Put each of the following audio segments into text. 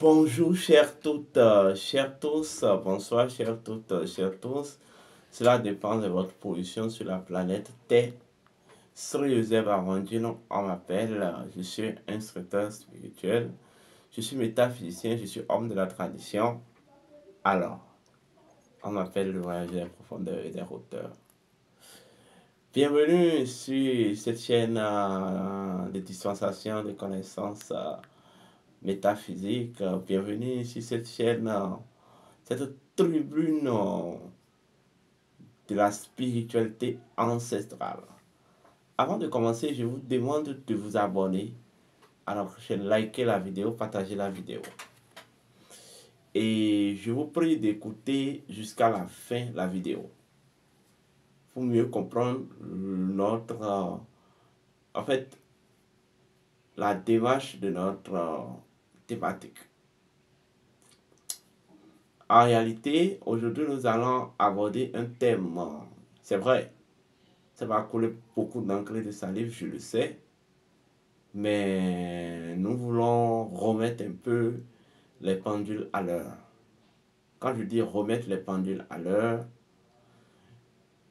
Bonjour, chers toutes, chers tous, bonsoir, chers toutes, chers tous. Cela dépend de votre position sur la planète Terre. Sri Joseph Armandino, on m'appelle, je suis instructeur spirituel, je suis métaphysicien, je suis homme de la tradition. Alors, on m'appelle le voyageur des profondeurs et des hauteurs. Bienvenue sur cette chaîne de dispensation de connaissances métaphysiques. Bienvenue sur cette chaîne. Cette tribune de la spiritualité ancestrale. Avant de commencer, je vous demande de vous abonner à notre chaîne, liker la vidéo, partager la vidéo. Et je vous prie d'écouter jusqu'à la fin la vidéo pour mieux comprendre notre, en fait, la démarche de notre thématique. En réalité, aujourd'hui, nous allons aborder un thème, c'est vrai, ça va couler beaucoup d'encre et de salive, je le sais. Mais nous voulons remettre un peu les pendules à l'heure. Quand je dis remettre les pendules à l'heure,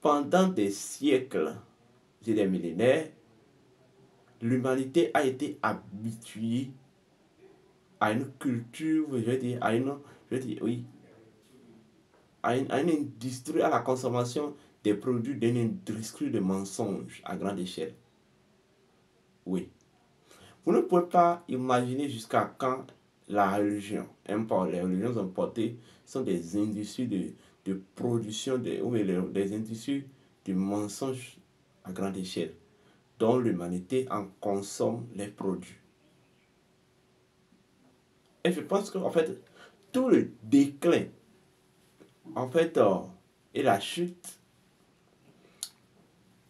pendant des siècles et des millénaires, l'humanité a été habituée à une culture, je veux dire, oui, à une industrie, à la consommation des produits d'une industrie de mensonges à grande échelle. Oui. Vous ne pouvez pas imaginer jusqu'à quand la religion, les religions importées sont des industries de production, ou des industries de mensonges à grande échelle, dont l'humanité en consomme les produits. Et je pense qu'en fait, tout le déclin, en fait, et la chute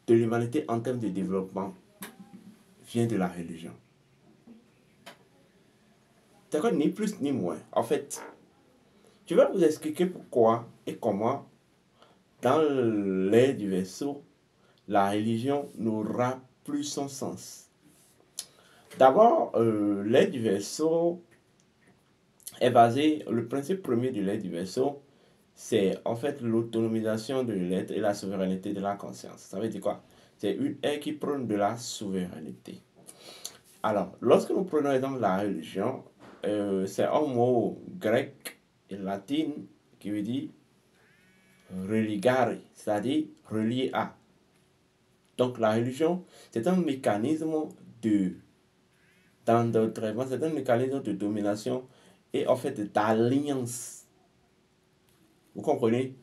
de l'humanité en termes de développement vient de la religion. C'est ni plus ni moins. En fait, je vais vous expliquer pourquoi et comment, dans l'ère du vaisseau, la religion n'aura plus son sens. D'abord, l'ère du vaisseau est basé, le principe premier de l'ère du vaisseau, c'est en fait l'autonomisation de l'être et la souveraineté de la conscience. Ça veut dire quoi? C'est une ère qui prône de la souveraineté. Alors, lorsque nous prenons exemple la religion, c'est un mot grec et latin qui veut dire religare, c'est-à-dire relié à. Donc la religion, c'est un mécanisme d'endoctrinement, c'est un mécanisme de domination et en fait d'alliance. Vous comprenez?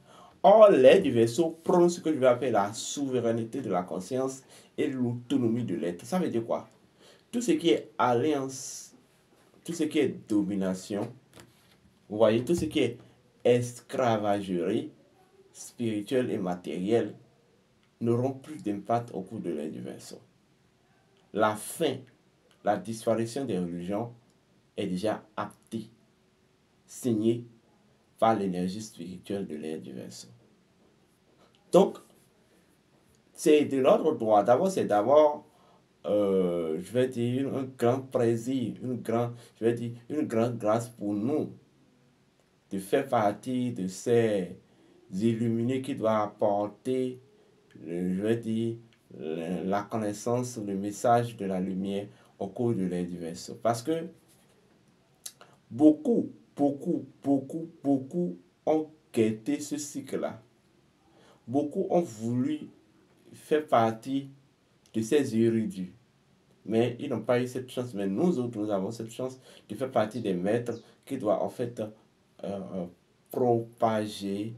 Or, l'aide du vaisseau prône ce que je vais appeler la souveraineté de la conscience et l'autonomie de l'être. Ça veut dire quoi? Tout ce qui est alliance, tout ce qui est domination, vous voyez, tout ce qui est escravagerie spirituelle et matérielle n'auront plus d'impact au cours de l'ère du vaisseau. La fin, la disparition des religions est déjà actée, signée par l'énergie spirituelle de l'ère du vaisseau. Donc, c'est de notre droit. D'abord, c'est je vais dire, un grand plaisir, une grande grâce pour nous de faire partie de ces illuminés qui doivent apporter, je vais dire, la connaissance, le message de la lumière au cours de l'ère du vaisseau. Parce que beaucoup ont guetté ce cycle-là. Beaucoup ont voulu faire partie de ces érudits. Mais ils n'ont pas eu cette chance. Mais nous autres, nous avons cette chance de faire partie des maîtres qui doivent en fait propager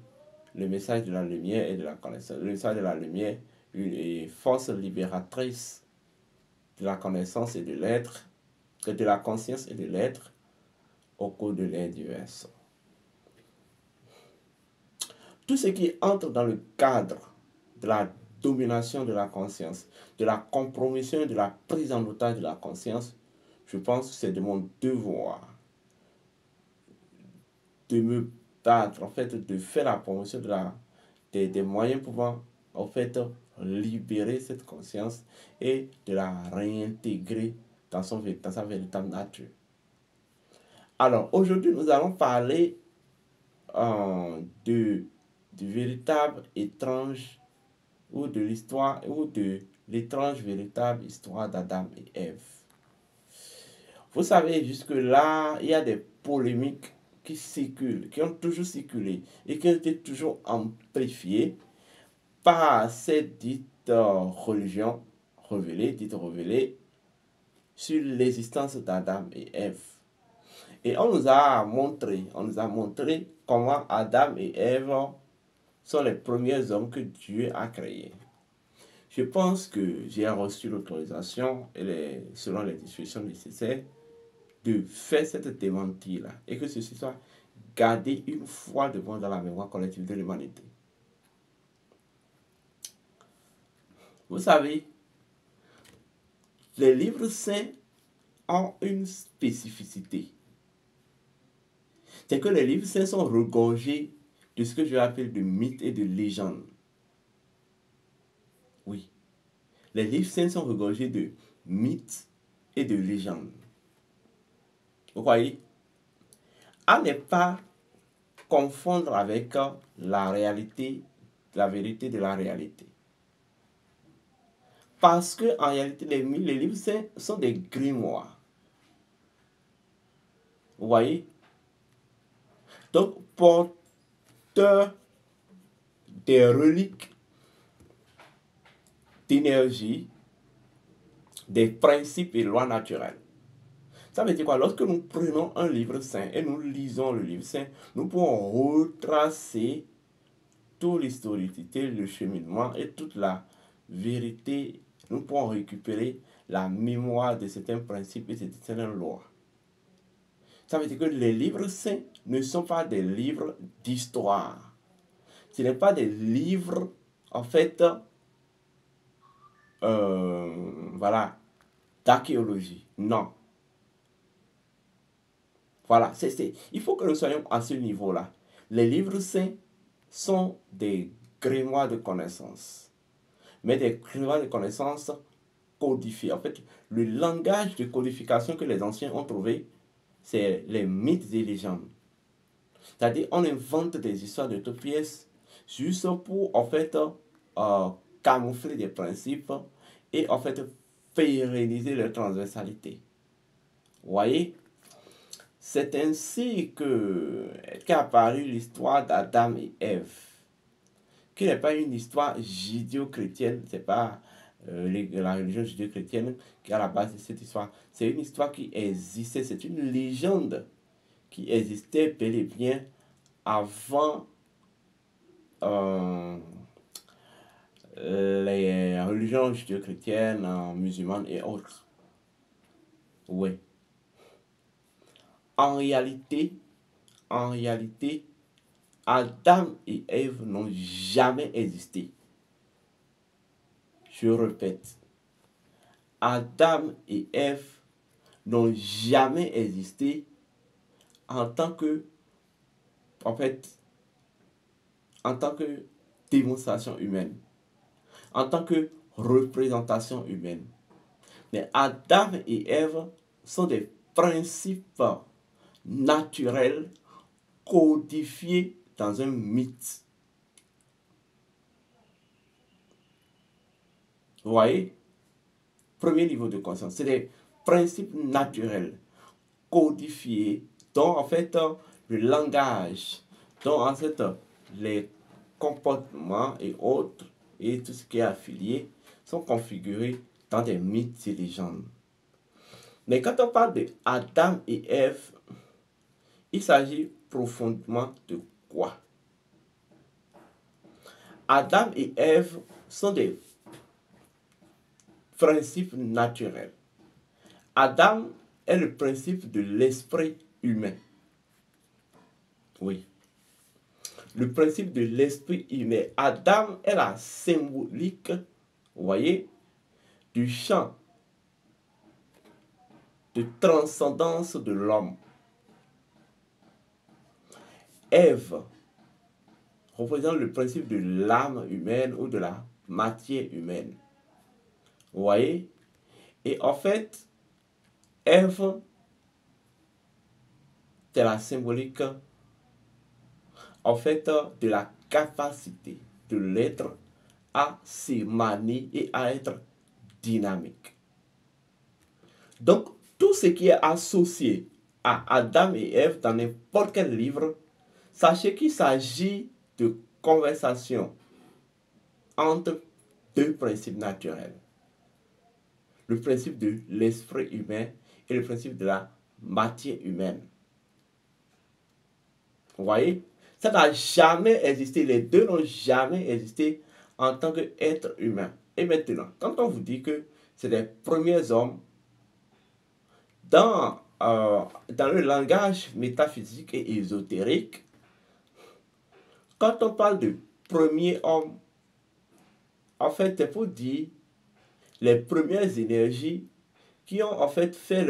le message de la lumière et de la connaissance. Le message de la lumière, une force libératrice de la connaissance et de l'être, de la conscience et de l'être au cours de l'ère du vaisseau. Tout ce qui entre dans le cadre de la domination de la conscience, de la compromission et de la prise en otage de la conscience, je pense que c'est de mon devoir de me battre, en fait, de faire la promotion des moyens pouvant, en fait, libérer cette conscience et de la réintégrer dans sa véritable nature. Alors, aujourd'hui, nous allons parler du véritable étrange ou de l'histoire ou de l'étrange véritable histoire d'Adam et Ève. Vous savez, jusque-là, il y a des polémiques qui circulent, qui ont toujours circulé et qui ont été toujours amplifiées par cette dite religion dites révélée sur l'existence d'Adam et Ève. Et on nous a montré comment Adam et Ève sont les premiers hommes que Dieu a créés. Je pense que j'ai reçu l'autorisation, selon les discussions nécessaires, de faire cette démentie-là et que ceci soit gardé une fois de bon dans la mémoire collective de l'humanité. Vous savez, les livres saints ont une spécificité. C'est que les livres saints sont regorgés de ce que je appelle de mythes et de légendes. Oui, les livres saints sont regorgés de mythes et de légendes. Vous voyez, à ne pas confondre avec la réalité, la vérité de la réalité. Parce que en réalité, les livres saints sont des grimoires. Vous voyez? Donc, porteurs des reliques, d'énergie, des principes et lois naturelles. Ça veut dire quoi? Lorsque nous prenons un livre saint et nous lisons le livre saint, nous pouvons retracer toute l'historicité, le cheminement et toute la vérité. Nous pouvons récupérer la mémoire de certains principes et de certaines lois. Ça veut dire que les livres saints ne sont pas des livres d'histoire. Ce n'est pas des livres, en fait, voilà, d'archéologie. Non. Voilà, il faut que nous soyons à ce niveau-là. Les livres saints sont des grimoires de connaissances. Mais des grimoires de connaissances codifiés. En fait, le langage de codification que les anciens ont trouvé, c'est les mythes et légendes. C'est-à-dire, on invente des histoires de toutes pièces juste pour, en fait, camoufler des principes et, en fait, pérenniser leur transversalité. Vous voyez? C'est ainsi qu'est apparue l'histoire d'Adam et Ève, qui n'est pas une histoire judéo-chrétienne, c'est pas la religion judéo-chrétienne qui est à la base de cette histoire. C'est une histoire qui existait, c'est une légende qui existait bel et bien avant les religions judéo-chrétiennes, musulmanes et autres. Oui. En réalité, Adam et Ève n'ont jamais existé. Je répète, Adam et Ève n'ont jamais existé en tant que, en fait, en tant que démonstration humaine, en tant que représentation humaine. Mais Adam et Ève sont des principes naturels codifiés dans un mythe. Vous voyez? Premier niveau de conscience, c'est des principes naturels codifiés dont en fait le langage, dont en fait les comportements et autres et tout ce qui est affilié sont configurés dans des mythes et légendes. Mais quand on parle de Adam et Ève, il s'agit profondément de quoi? Adam et Ève sont des principes naturels. Adam est le principe de l'esprit humain. Oui. Le principe de l'esprit humain. Adam est la symbolique, vous voyez, du champ de transcendance de l'homme. Ève représente le principe de l'âme humaine ou de la matière humaine. Vous voyez? Et en fait, Ève c'est la symbolique, en fait, de la capacité de l'être à se manier et à être dynamique. Donc, tout ce qui est associé à Adam et Ève dans n'importe quel livre, sachez qu'il s'agit de conversations entre deux principes naturels. Le principe de l'esprit humain et le principe de la matière humaine. Vous voyez? Ça n'a jamais existé. Les deux n'ont jamais existé en tant qu'être humain. Et maintenant, quand on vous dit que c'est les premiers hommes, dans le langage métaphysique et ésotérique, quand on parle de premier homme, en fait, c'est pour dire les premières énergies qui ont en fait fait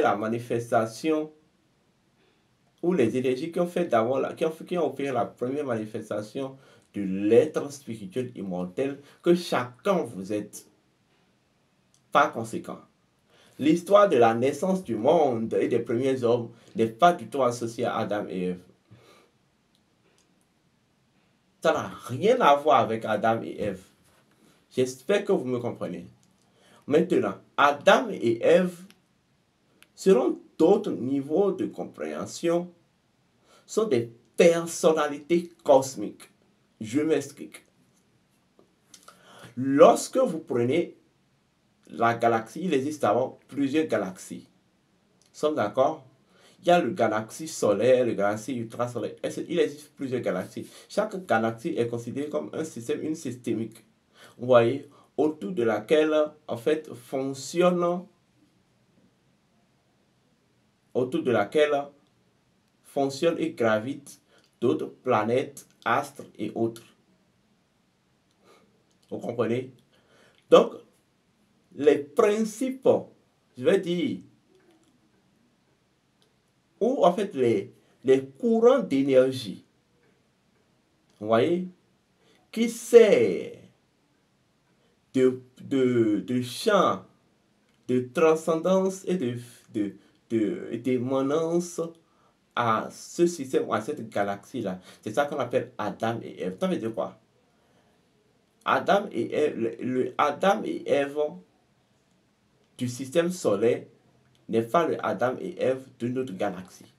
la manifestation, ou les énergies qui ont fait d'abord qui ont opéré la première manifestation de l'être spirituel immortel que chacun vous êtes. Par conséquent, l'histoire de la naissance du monde et des premiers hommes n'est pas du tout associée à Adam et Ève. Ça n'a rien à voir avec Adam et Ève. J'espère que vous me comprenez. Maintenant, Adam et Ève, selon d'autres niveaux de compréhension, sont des personnalités cosmiques, géométriques. Lorsque vous prenez la galaxie, il existe d'abord plusieurs galaxies. Nous sommes d'accord? Il y a le galaxie solaire, le galaxie ultrasolaire. Il existe plusieurs galaxies. Chaque galaxie est considérée comme un système, une systémique. Vous voyez, autour de laquelle, en fait, fonctionnent et gravitent d'autres planètes, astres et autres. Vous comprenez? Donc, les principes, je vais dire, ou en fait les courants d'énergie, vous voyez, qui servent de champ de transcendance et d'émanence à ce système, à cette galaxie-là. C'est ça qu'on appelle Adam et Ève. Ça veut dire quoi? Adam et Ève, le Adam et Ève du système solaire n'est pas le Adam et Ève de notre galaxie.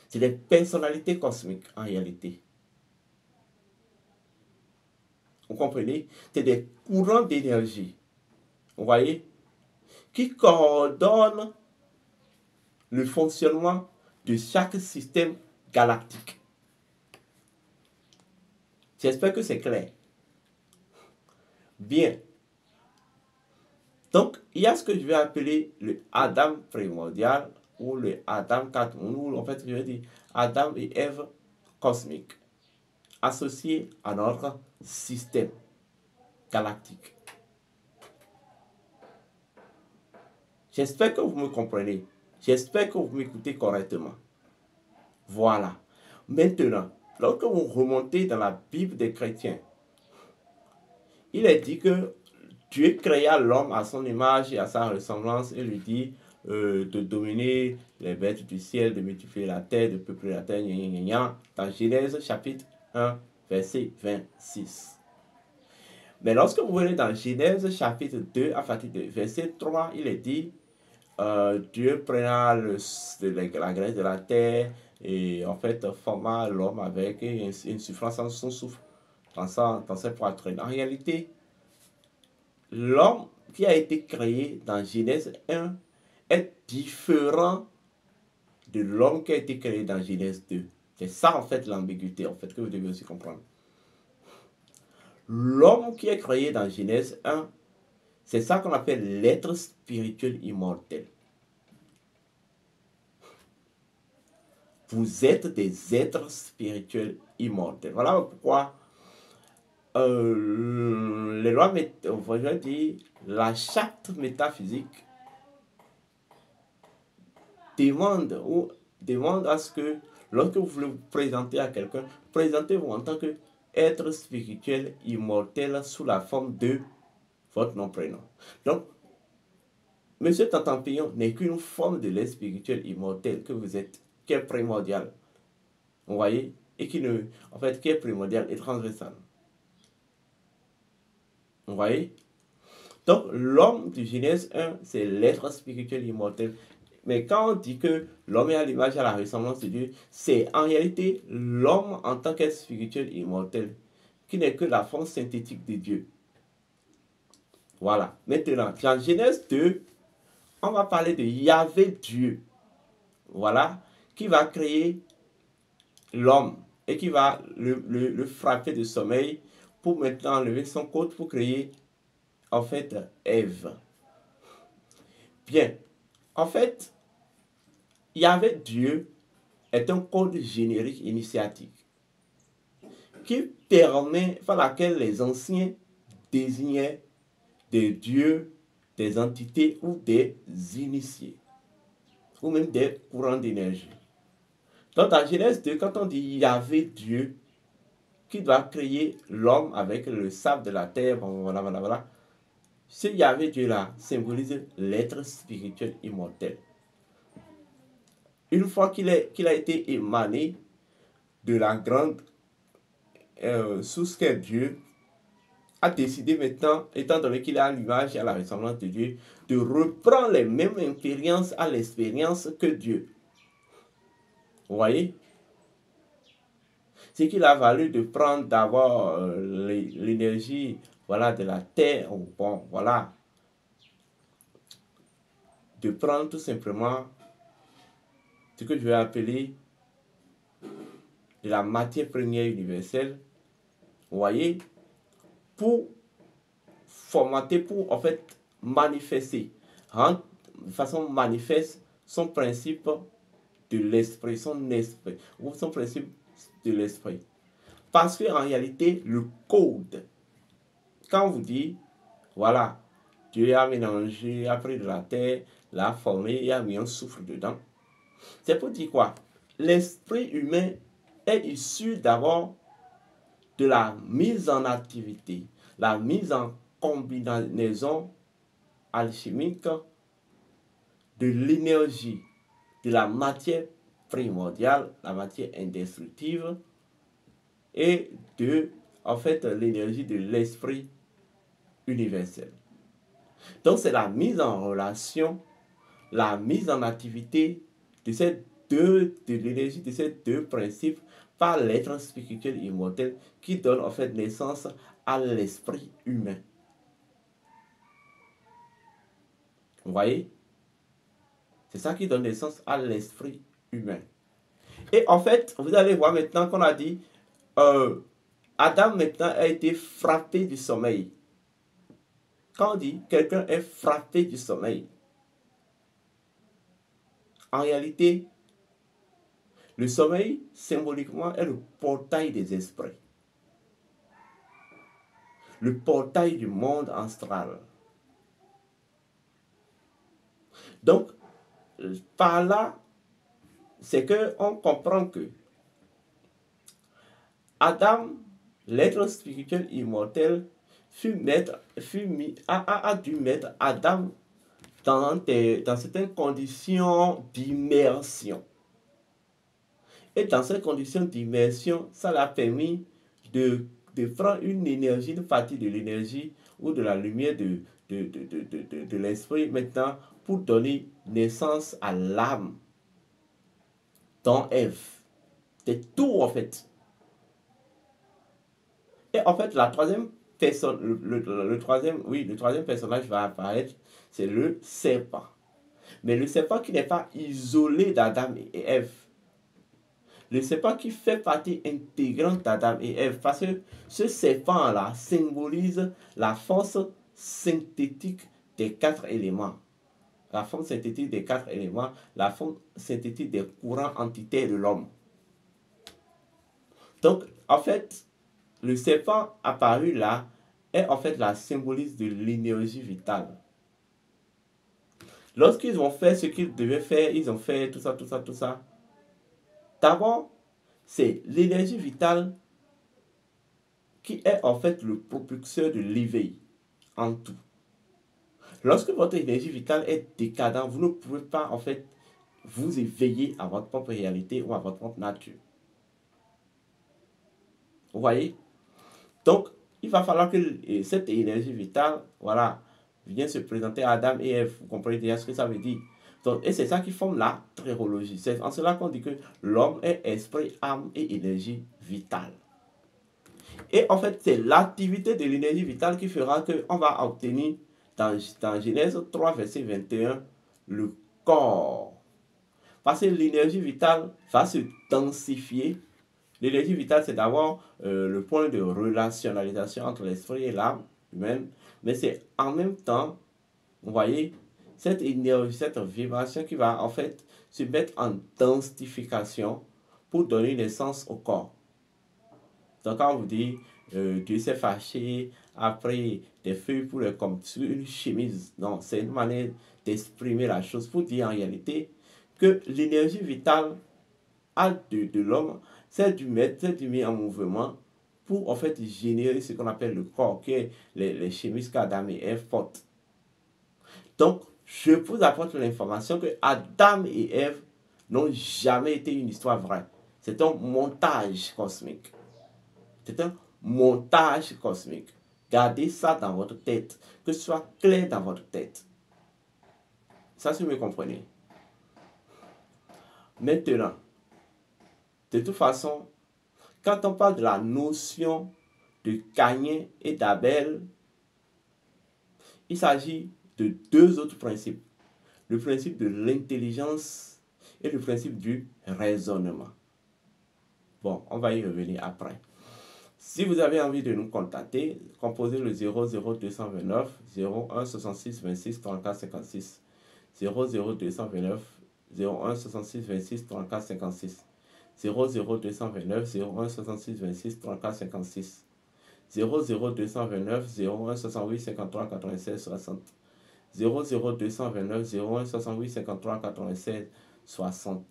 C'est des personnalités cosmiques en réalité. Vous comprenez? C'est des courants d'énergie. Vous voyez? Qui coordonnent le fonctionnement de chaque système galactique. J'espère que c'est clair. Bien. Donc, il y a ce que je vais appeler le Adam primordial ou le Adam 4, ou en fait, je vais dire Adam et Ève cosmiques, associés à notre système galactique. J'espère que vous me comprenez. J'espère que vous m'écoutez correctement. Voilà. Maintenant, lorsque vous remontez dans la Bible des chrétiens, il est dit que Dieu créa l'homme à son image et à sa ressemblance et lui dit de dominer les bêtes du ciel, de multiplier la terre, de peupler la terre, dans Genèse chapitre 1, verset 26. Mais lorsque vous venez dans Genèse chapitre 2, à partir de verset 3, il est dit Dieu prena la graisse de la terre et en fait forma l'homme avec une souffrance en son souffle dans ses poitrines. En réalité, l'homme qui a été créé dans Genèse 1 est différent de l'homme qui a été créé dans Genèse 2. C'est ça en fait l'ambiguïté en fait que vous devez aussi comprendre. L'homme qui est créé dans Genèse 1, c'est ça qu'on appelle l'être spirituel immortel. Vous êtes des êtres spirituels immortels. Voilà pourquoi les lois, je vais dire, la charte métaphysique demande à ce que, lorsque vous voulez vous présenter à quelqu'un, présentez-vous en tant qu'être spirituel immortel sous la forme de votre nom-prénom. Donc, Monsieur Tantampillon n'est qu'une forme de l'être spirituel immortel que vous êtes, qui est primordial. Vous voyez? Et qui ne, en fait, qui est primordial et transversal. Vous voyez? Donc, l'homme du Genèse 1, c'est l'être spirituel immortel. Mais quand on dit que l'homme est à l'image et à la ressemblance de Dieu, c'est en réalité l'homme en tant qu'être spirituel immortel, qui n'est que la forme synthétique de Dieu. Voilà. Maintenant, dans Genèse 2, on va parler de Yahvé Dieu. Voilà. Qui va créer l'homme et qui va le frapper de sommeil pour maintenant enlever son côte pour créer, en fait, Ève. Bien. En fait, Yahvé Dieu est un code générique initiatique qui permet, par laquelle les anciens désignaient des dieux, des entités ou des initiés, ou même des courants d'énergie. Donc dans Genèse 2, quand on dit Yahvé Dieu, qui doit créer l'homme avec le sable de la terre, voilà. Ce Yahvé Dieu-là symbolise l'être spirituel immortel. Une fois qu'il a été émané de la grande source qu'est Dieu, a décidé maintenant, étant donné qu'il a à l'image et à la ressemblance de Dieu, de reprendre les mêmes expériences à l'expérience que Dieu. Vous voyez? Ce qu'il a valu de prendre d'abord l'énergie, voilà, de la terre, ou bon, voilà, de prendre tout simplement ce que je vais appeler de la matière première universelle, vous voyez, pour formater, pour en fait manifester, rendre de façon manifeste son principe de l'esprit, son esprit, ou son principe de l'esprit. Parce qu'en réalité, le code, quand on vous dit, voilà, Dieu a mélangé, a pris de la terre, l'a formé et a mis un souffle dedans, c'est pour dire quoi? L'esprit humain est issu d'abord de la mise en activité, la mise en combinaison alchimique de l'énergie, de la matière primordiale, la matière indestructible, et de, en fait, l'énergie de l'esprit universel. Donc, c'est la mise en relation, la mise en activité de l'énergie de ces deux principes par l'être spirituel immortel qui donne en fait naissance à l'esprit humain. Vous voyez? C'est ça qui donne naissance à l'esprit humain. Et en fait, vous allez voir maintenant qu'on a dit, Adam maintenant a été frappé du sommeil. Quand on dit quelqu'un est frappé du sommeil, en réalité, le sommeil, symboliquement, est le portail des esprits. Le portail du monde astral. Donc, par là, c'est qu'on comprend que Adam, l'être spirituel immortel, a dû mettre Adam dans certaines conditions d'immersion. Et dans ces conditions d'immersion, ça l'a permis de prendre une énergie, une partie de l'énergie ou de la lumière de l'esprit maintenant pour donner naissance à l'âme dans Ève. C'est tout en fait. Et en fait, la troisième personne, le troisième personnage va apparaître, c'est le serpent. Mais le serpent qui n'est pas isolé d'Adam et Ève. Le serpent qui fait partie intégrante d'Adam et Ève. Parce que ce serpent-là symbolise la force synthétique des quatre éléments. La forme synthétique des quatre éléments, la forme synthétique des courants entitaires de l'homme. Donc, en fait, le serpent apparu là est en fait la symbolise de l'énergie vitale. Lorsqu'ils ont fait ce qu'ils devaient faire, ils ont fait tout ça. D'abord, c'est l'énergie vitale qui est en fait le propulseur de l'éveil en tout. Lorsque votre énergie vitale est décadente, vous ne pouvez pas en fait vous éveiller à votre propre réalité ou à votre propre nature. Vous voyez? Donc, il va falloir que cette énergie vitale, voilà, vienne se présenter à Adam et Ève. Vous comprenez déjà ce que ça veut dire? Donc, et c'est ça qui forme la trérologie. C'est en cela qu'on dit que l'homme est esprit, âme et énergie vitale. Et en fait, c'est l'activité de l'énergie vitale qui fera qu'on va obtenir dans Genèse 3, verset 21, le corps. Parce que l'énergie vitale va se densifier. L'énergie vitale, c'est d'abord le point de relationnalisation entre l'esprit et l'âme humaine, mais c'est en même temps, vous voyez, cette énergie, cette vibration qui va en fait se mettre en densification pour donner naissance au corps. Donc quand on vous dit Dieu s'est fâché après des feuilles pour comme sur une chemise, non, c'est une manière d'exprimer la chose pour dire en réalité que l'énergie vitale de l'homme, c'est du mettre en mouvement pour en fait générer ce qu'on appelle le corps, qui est les chemises qu'Adam et Ève portent. Donc, je vous apporte l'information que Adam et Ève n'ont jamais été une histoire vraie. C'est un montage cosmique. C'est un montage cosmique. Gardez ça dans votre tête, que ce soit clair dans votre tête. Ça, si vous me comprenez. Maintenant, de toute façon, quand on parle de la notion de Caïn et d'Abel, il s'agit de deux autres principes. Le principe de l'intelligence et le principe du raisonnement. Bon, on va y revenir après. Si vous avez envie de nous contacter, composez le 00229 01 66 26 34 56. 00229 01 66 26 34 56. 00229 01 66 26 34 56. 00229 01 68 53 96 60. 00229 01 68 53 96 60.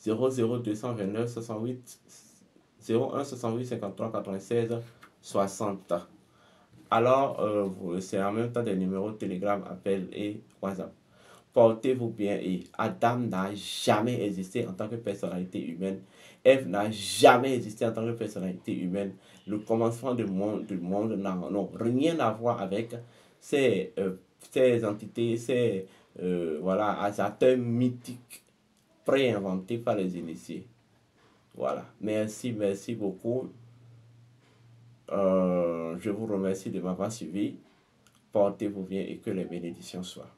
00229 68 01 68 53 96 60. Alors, c'est en même temps des numéros Telegram, appel et WhatsApp. Portez-vous bien et Adam n'a jamais existé en tant que personnalité humaine. Ève n'a jamais existé en tant que personnalité humaine. Le commencement du monde n'a rien à voir avec ces entités, ces acteurs mythiques préinventés par les initiés. Voilà. Merci beaucoup. Je vous remercie de m'avoir suivi. Portez-vous bien et que les bénédictions soient.